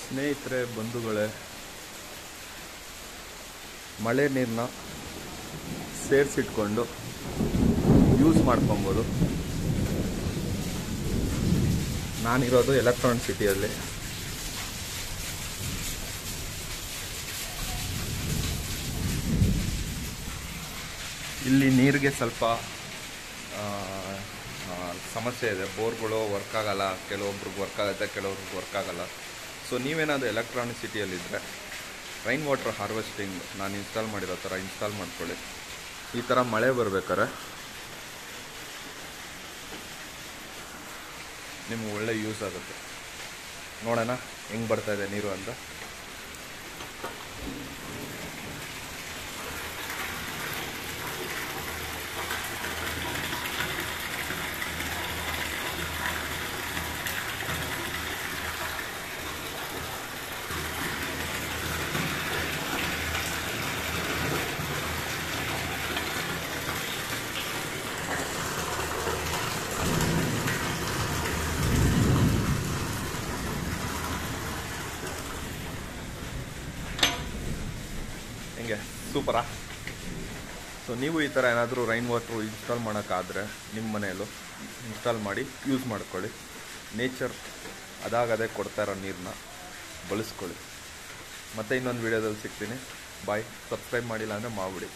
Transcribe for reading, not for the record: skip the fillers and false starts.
ಸ್ನೇಹಿತರೆ, ಬಂಧುಗಳೇ, ಮಳೆ ನೀರನ್ನ ಸೇರಿಸಿಟ್ಕೊಂಡು ಯೂಸ್ ಮಾಡ್ಕೊಬೋದು. ನಾನಿರೋದು ಎಲೆಕ್ಟ್ರಾನಿಕ್ ಸಿಟಿಯಲ್ಲಿ. ಇಲ್ಲಿ ನೀರಿಗೆ ಸ್ವಲ್ಪ ಸಮಸ್ಯೆ ಇದೆ. ಬೋರ್ಗಳು ವರ್ಕ್ ಆಗಲ್ಲ, ಕೆಲವೊಬ್ರಿಗೆ ವರ್ಕ್ ಆಗುತ್ತೆ, ಕೆಲವೊಬ್ರಿಗೆ ವರ್ಕ್ ಆಗಲ್ಲ. ಸೊ ನೀವೇನಾದರೂ ಎಲೆಕ್ಟ್ರಾನಿಕ್ ಸಿಟಿಯಲ್ಲಿದ್ದರೆ ರೈನ್ ವಾಟರ್ ಹಾರ್ವೆಸ್ಟಿಂಗ್ ನಾನು ಇನ್ಸ್ಟಾಲ್ ಮಾಡಿರೋ ಥರ ಇನ್ಸ್ಟಾಲ್ ಮಾಡ್ಕೊಳ್ಳಿ. ಈ ಥರ ಮಳೆ ಬರ್ಬೇಕಾರೆ ನಿಮ್ಗೆ ಒಳ್ಳೆ ಯೂಸ್ ಆಗುತ್ತೆ. ನೋಡೋಣ ಹೆಂಗೆ ಬರ್ತಾಯಿದೆ ನೀರು ಅಂತ. ಹೆಂಗೆ, ಸೂಪರಾ? ಸೊ ನೀವು ಈ ಥರ ಏನಾದರೂ ರೈನ್ ವಾಟ್ರು ಇನ್ಸ್ಟಾಲ್ ಮಾಡೋಕ್ಕಾದರೆ ನಿಮ್ಮ ಮನೆಯಲ್ಲೂ ಇನ್ಸ್ಟಾಲ್ ಮಾಡಿ ಯೂಸ್ ಮಾಡ್ಕೊಳ್ಳಿ. ನೇಚರ್ ಅದಾಗದೇ ಕೊಡ್ತಾ ಇರೋ ನೀರನ್ನ ಬಳಸ್ಕೊಳ್ಳಿ. ಮತ್ತೆ ಇನ್ನೊಂದು ವೀಡಿಯೋದಲ್ಲಿ ಸಿಗ್ತೀನಿ. ಬಾಯ್. ಸಬ್ಸ್ಕ್ರೈಬ್ ಮಾಡಿಲ್ಲ ಅಂದರೆ ಮಾಡಿಬಿಡಿ.